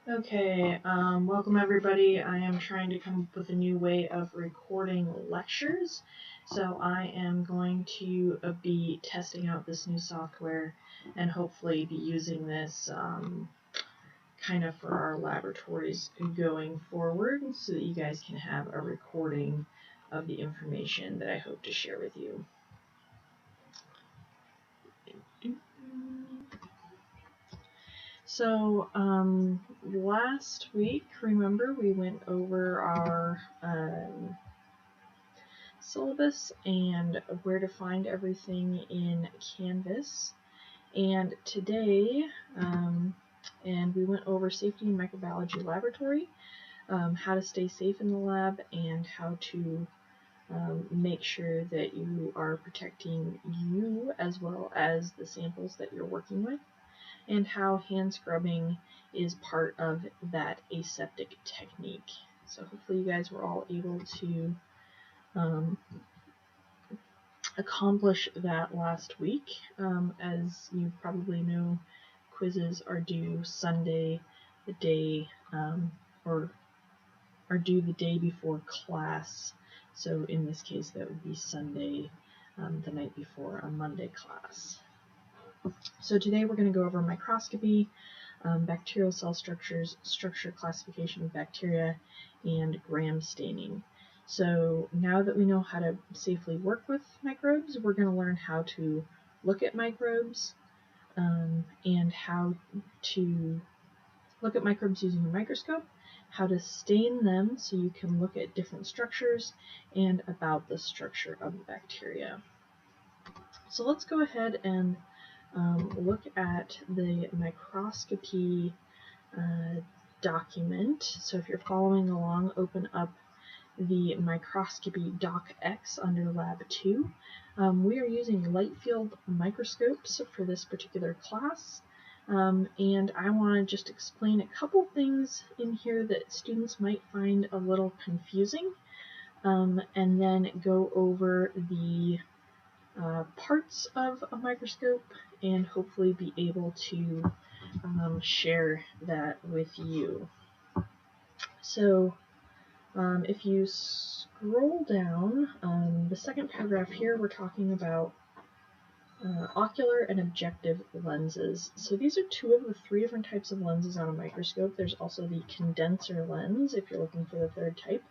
Okay, welcome everybody. I am trying to come up with a new way of recording lectures. So I am going to be testing out this new software and hopefully be using this kind of for our laboratories going forward so that you guys can have a recording of the information that I hope to share with you. So last week, remember, we went over our syllabus and where to find everything in Canvas. And today, and we went over safety in microbiology laboratory, how to stay safe in the lab, and how to make sure that you are protecting you as well as the samples that you're working with, and how hand scrubbing is part of that aseptic technique. So hopefully you guys were all able to accomplish that last week. As you probably know, quizzes are due Sunday, the day, or are due the day before class. So in this case, that would be Sunday, the night before a Monday class. So today we're going to go over microscopy, bacterial cell structures, structure classification of bacteria, and gram staining. So now that we know how to safely work with microbes, we're going to learn how to look at microbes and how to look at microbes using a microscope, how to stain them so you can look at different structures, and about the structure of the bacteria. So let's go ahead and look at the microscopy document. So if you're following along, open up the Microscopy DocX under Lab 2. We are using light field microscopes for this particular class, and I want to just explain a couple things in here that students might find a little confusing, and then go over the parts of a microscope and hopefully be able to share that with you. So if you scroll down, the second paragraph here, we're talking about ocular and objective lenses. So these are two of the three different types of lenses on a microscope. There's also the condenser lens if you're looking for the third type.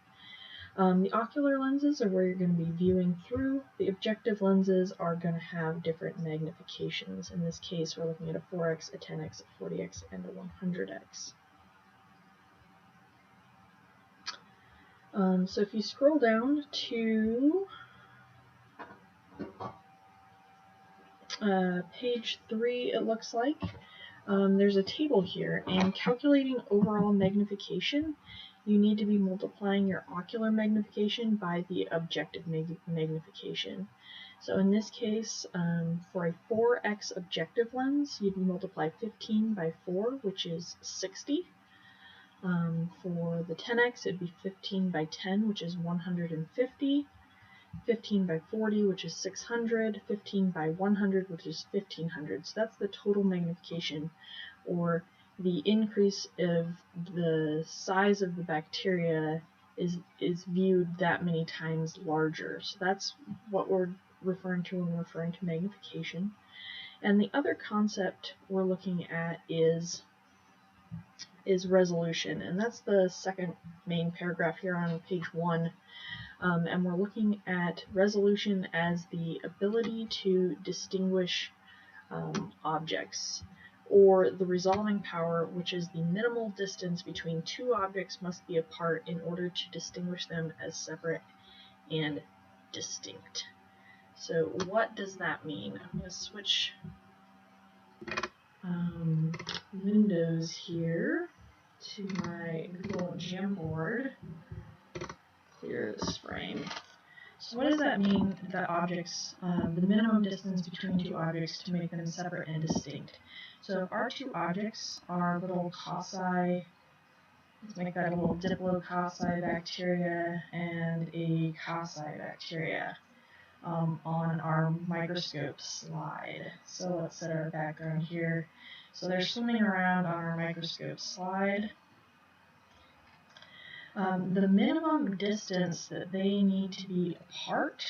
The ocular lenses are where you're going to be viewing through. The objective lenses are going to have different magnifications. In this case, we're looking at a 4x, a 10x, a 40x, and a 100x. So if you scroll down to page 3, it looks like, there's a table here, and calculating overall magnification, you need to be multiplying your ocular magnification by the objective magnification. So in this case, for a 4x objective lens, you'd multiply 15 by 4, which is 60. For the 10x, it'd be 15 by 10, which is 150. 15 by 40, which is 600, 15 by 100, which is 1500. So that's the total magnification, or the increase of the size of the bacteria is viewed that many times larger. So that's what we're referring to when we're referring to magnification. And the other concept we're looking at is resolution, and that's the second main paragraph here on page 1. And we're looking at resolution as the ability to distinguish objects, or the resolving power, which is the minimal distance between two objects must be apart in order to distinguish them as separate and distinct. So what does that mean? I'm going to switch windows here to my Google Jamboard. Clear this frame. So what does that mean, that objects, the minimum distance between two objects to make them separate and distinct? So if our two objects are little cocci, let's make that a little diplococci bacteria and a cocci bacteria on our microscope slide. So let's set our background here. So they're swimming around on our microscope slide. the minimum distance that they need to be apart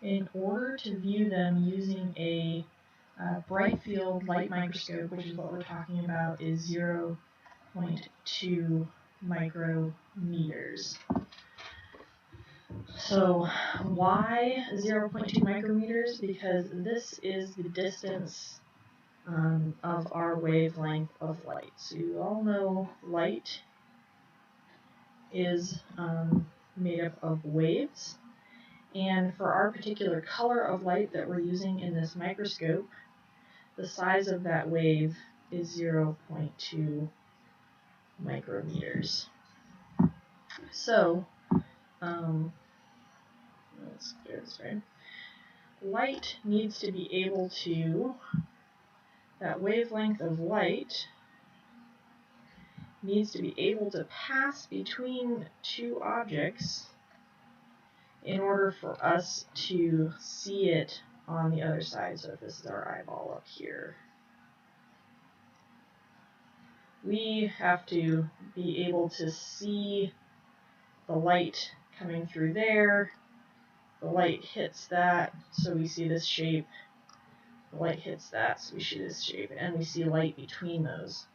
in order to view them using a bright field light microscope, which is what we're talking about, is 0.2 micrometers. So why 0.2 micrometers? Because this is the distance of our wavelength of light. So you all know light is made up of waves. And for our particular color of light that we're using in this microscope, the size of that wave is 0.2 micrometers. So, let's clear this, right? Light needs to be able to, that wavelength of light needs to be able to pass between two objects in order for us to see it on the other side. So if this is our eyeball up here, we have to be able to see the light coming through there. The light hits that, so we see this shape. The light hits that, so we see this shape, and we see light between those.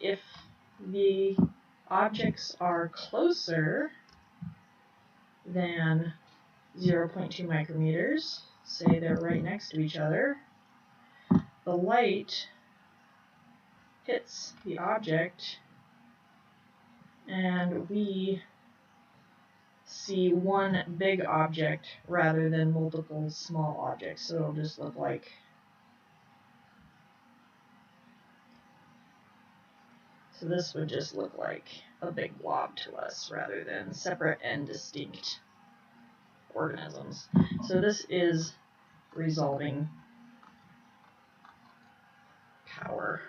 If the objects are closer than 0.2 micrometers, say they're right next to each other, the light hits the object and we see one big object rather than multiple small objects. So it'll just look like this would just look like a big blob to us rather than separate and distinct organisms. So this is resolving power.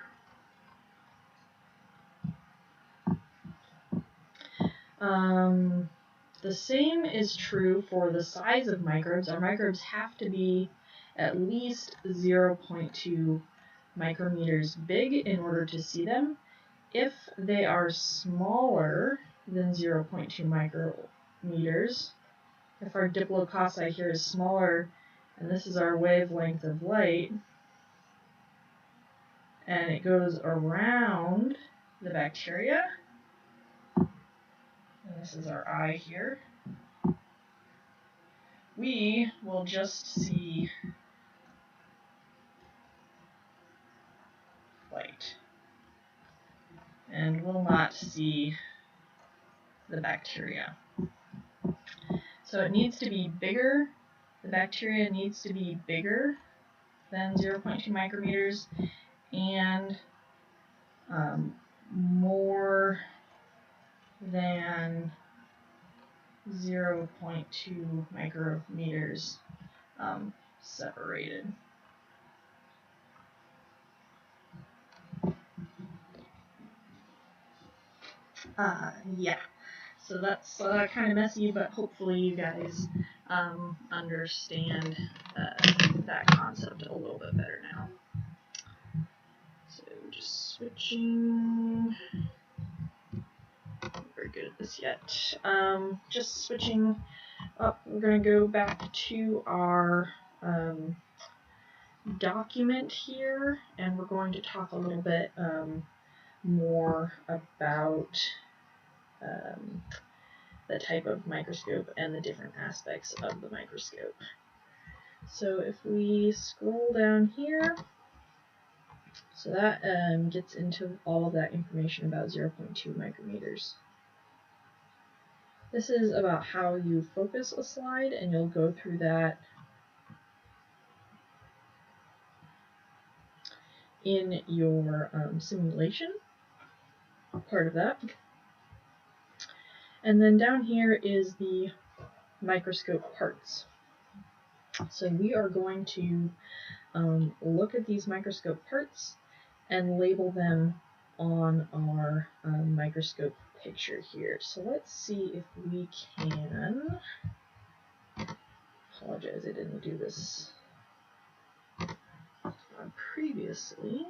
The same is true for the size of microbes. Our microbes have to be at least 0.2 micrometers big in order to see them. If they are smaller than 0.2 micrometers, if our diplococci here is smaller, and this is our wavelength of light, and it goes around the bacteria, and this is our eye here, we will just see light and will not see the bacteria. So it needs to be bigger. The bacteria needs to be bigger than 0.2 micrometers and more than 0.2 micrometers separated. Yeah, so that's kind of messy, but hopefully you guys understand that concept a little bit better now. So just switching. Not very good at this yet. Just switching up. We're going to go back to our document here, and we're going to talk a little bit more about the type of microscope and the different aspects of the microscope. So if we scroll down here, so that gets into all of that information about 0.2 micrometers. This is about how you focus a slide, and you'll go through that in your simulation, part of that. And then down here is the microscope parts. So we are going to look at these microscope parts and label them on our microscope picture here. So let's see if we can, apologize I didn't do this previously.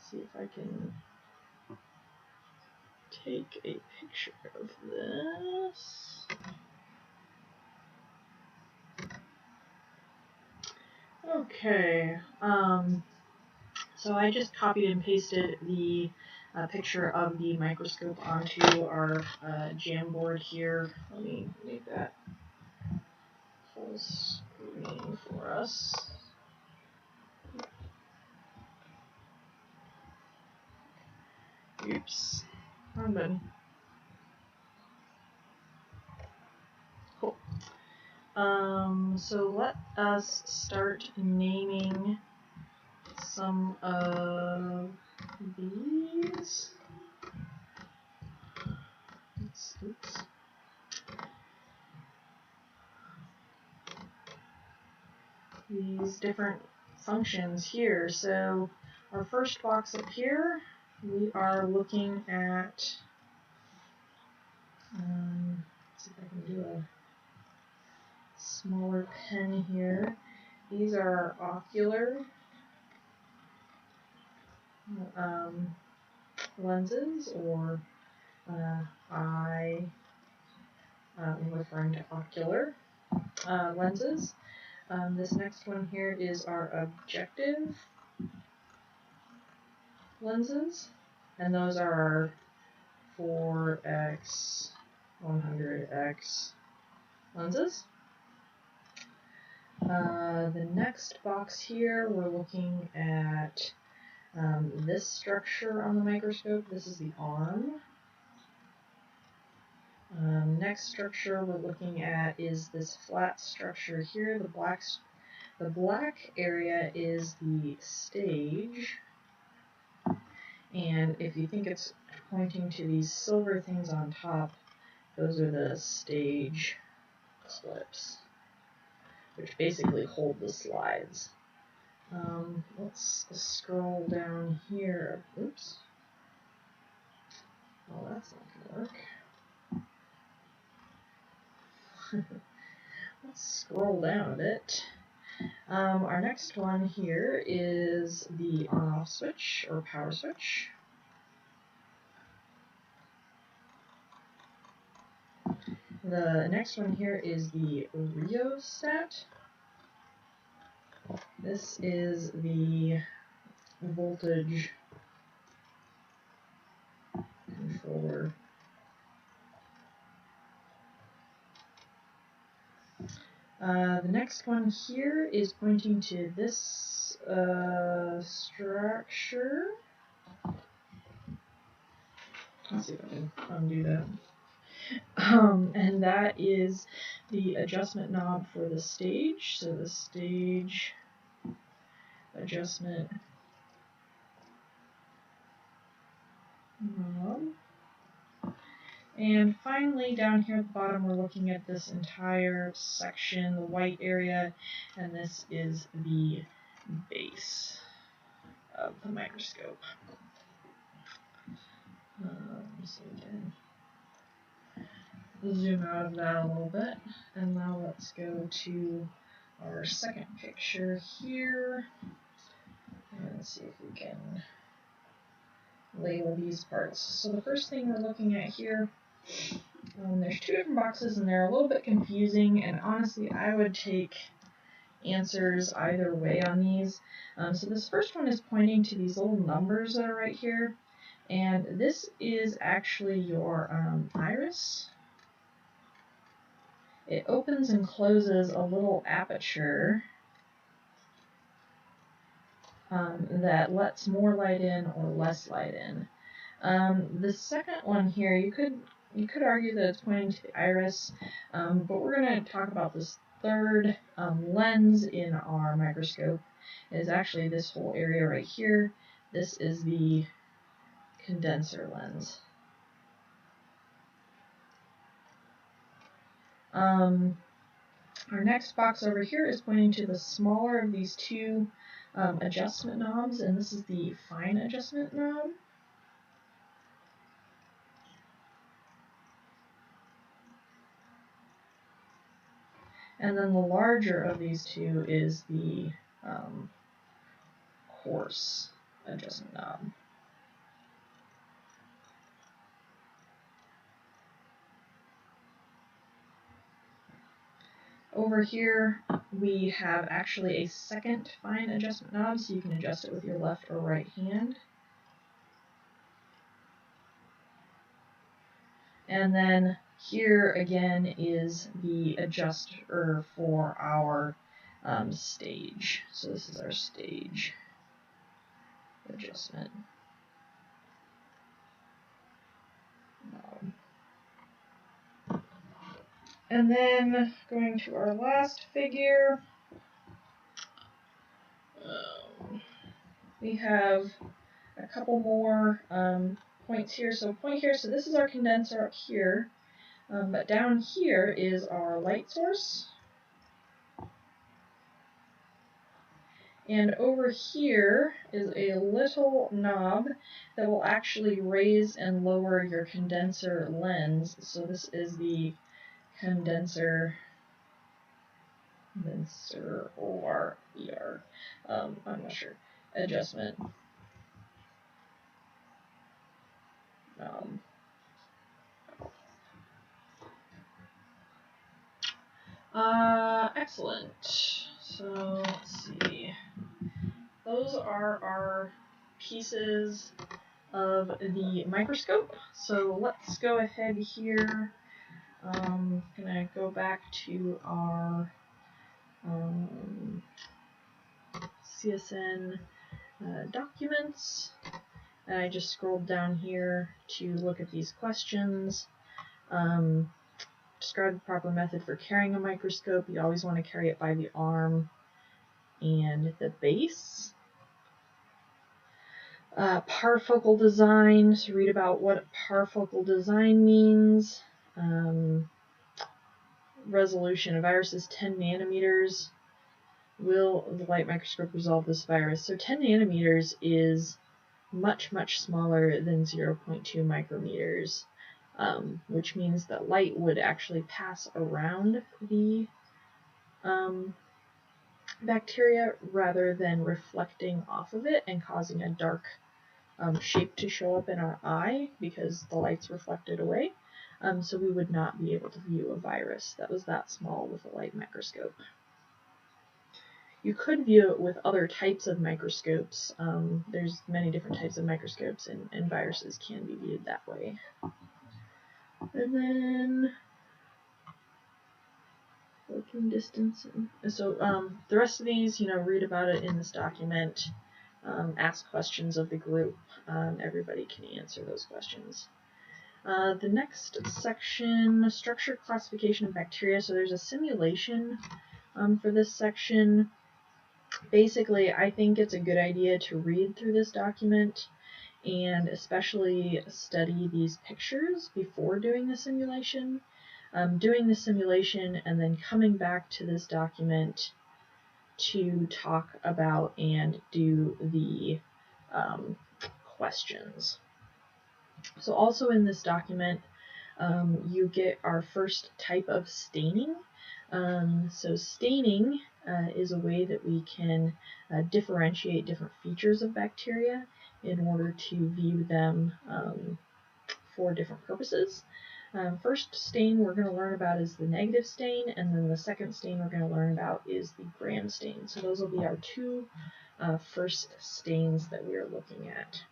see if I can take a picture of this. Okay, so I just copied and pasted the picture of the microscope onto our Jamboard here. Let me make that full screen for us. Oops, wrong button. Cool. So let us start naming some of these. Oops. These different functions here. So our first box up here, we are looking at, let's see if I can do a smaller pen here. These are ocular lenses, or eye, referring to ocular lenses. This next one here is our objective lenses, and those are our 4x, 100x lenses. The next box here, we're looking at this structure on the microscope. This is the arm. Next structure we're looking at is this flat structure here. The black area is the stage. And if you think it's pointing to these silver things on top, those are the stage clips, which basically hold the slides. Let's scroll down here. Oops. Oh, that's not going to work. Let's scroll down a bit. Our next one here is the on-off switch, or power switch. The next one here is the rheostat. This is the voltage controller. The next one here is pointing to this structure. Let's see if I can undo that. And that is the adjustment knob for the stage. So the stage adjustment knob. And finally, down here at the bottom, we're looking at this entire section, the white area, and this is the base of the microscope. So we can zoom out of that a little bit, and now let's go to our second picture here, and see if we can label these parts. So the first thing we're looking at here, there's two different boxes and they're a little bit confusing, and honestly I would take answers either way on these. So this first one is pointing to these little numbers that are right here, and this is actually your iris. It opens and closes a little aperture that lets more light in or less light in. The second one here, you could argue that it's pointing to the iris, but we're going to talk about this third lens in our microscope. It is actually this whole area right here. This is the condenser lens. Our next box over here is pointing to the smaller of these two adjustment knobs, and this is the fine adjustment knob. And then the larger of these two is the coarse adjustment knob. Over here, we have actually a second fine adjustment knob, so you can adjust it with your left or right hand. And then here again is the adjuster for our stage. So this is our stage adjustment knob. And then going to our last figure, we have a couple more points here. So point here, so this is our condenser up here, but down here is our light source. And over here is a little knob that will actually raise and lower your condenser lens. So this is the condenser O-R-E-R, I'm not sure, adjustment. Excellent. So let's see. Those are our pieces of the microscope. So let's go ahead here. I'm gonna go back to our CSN documents. And I just scrolled down here to look at these questions. Describe the proper method for carrying a microscope. You always want to carry it by the arm and the base. Parfocal design, so read about what parfocal design means. Resolution, a virus is 10 nanometers. Will the light microscope resolve this virus? So 10 nanometers is much, much smaller than 0.2 micrometers, which means that light would actually pass around the bacteria rather than reflecting off of it and causing a dark shape to show up in our eye because the light's reflected away. So we would not be able to view a virus that was that small with a light microscope. You could view it with other types of microscopes. There's many different types of microscopes, and viruses can be viewed that way. And then working distance. So the rest of these, read about it in this document. Ask questions of the group. Everybody can answer those questions. The next section, structure, classification of bacteria. So there's a simulation for this section. Basically, I think it's a good idea to read through this document and especially study these pictures before doing the simulation. Doing the simulation and then coming back to this document to talk about and do the questions. So also in this document, you get our first type of staining. So staining is a way that we can differentiate different features of bacteria in order to view them for different purposes. First stain we're going to learn about is the negative stain, and then the second stain we're going to learn about is the gram stain. So those will be our two first stains that we are looking at.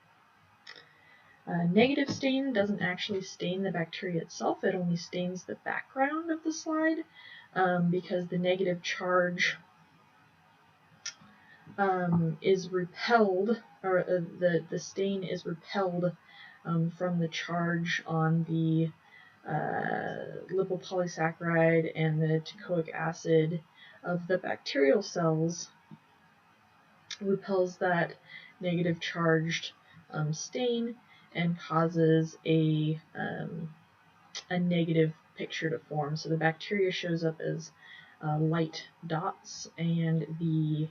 Negative stain doesn't actually stain the bacteria itself, it only stains the background of the slide because the negative charge is repelled, or the stain is repelled from the charge on the lipopolysaccharide and the teichoic acid of the bacterial cells, repels that negative charged stain and causes a negative picture to form. So the bacteria shows up as light dots, and the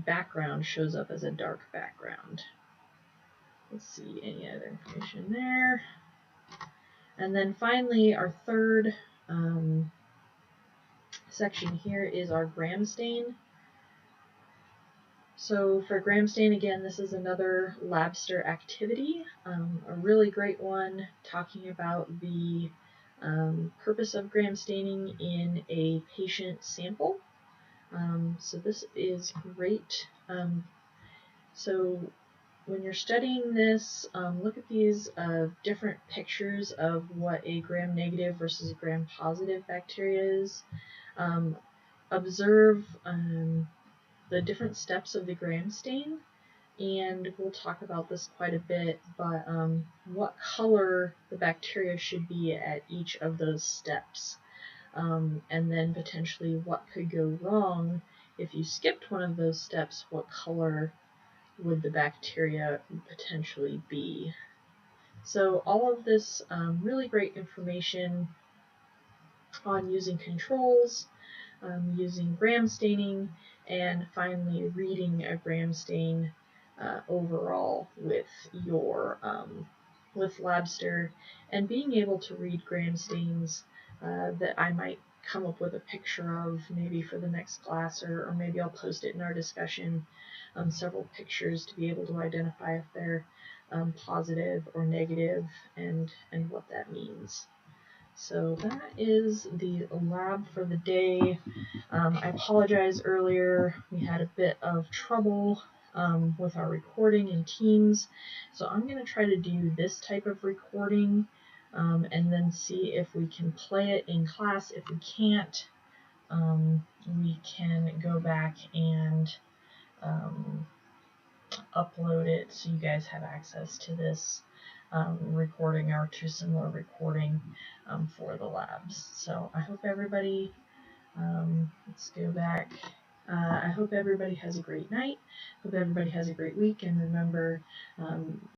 background shows up as a dark background. Let's see any other information there. And then finally, our third section here is our gram stain. So for gram stain, again, this is another Labster activity, a really great one talking about the purpose of gram staining in a patient sample. So this is great. So when you're studying this, look at these different pictures of what a gram-negative versus a gram-positive bacteria is. Observe the different steps of the gram stain, and we'll talk about this quite a bit, but what color the bacteria should be at each of those steps, and then potentially what could go wrong if you skipped one of those steps. What color would the bacteria potentially be? So all of this really great information on using controls, using gram staining, and finally reading a gram stain overall with your with Labster, and being able to read gram stains that I might come up with a picture of maybe for the next class, or maybe I'll post it in our discussion, several pictures to be able to identify if they're positive or negative, and what that means. So that is the lab for the day. I apologize earlier, we had a bit of trouble with our recording in Teams, so I'm going to try to do this type of recording and then see if we can play it in class. If we can't, we can go back and upload it so you guys have access to this recording or to similar recording for the labs. So I hope everybody, let's go back. I hope everybody has a great night. Hope everybody has a great week, and remember,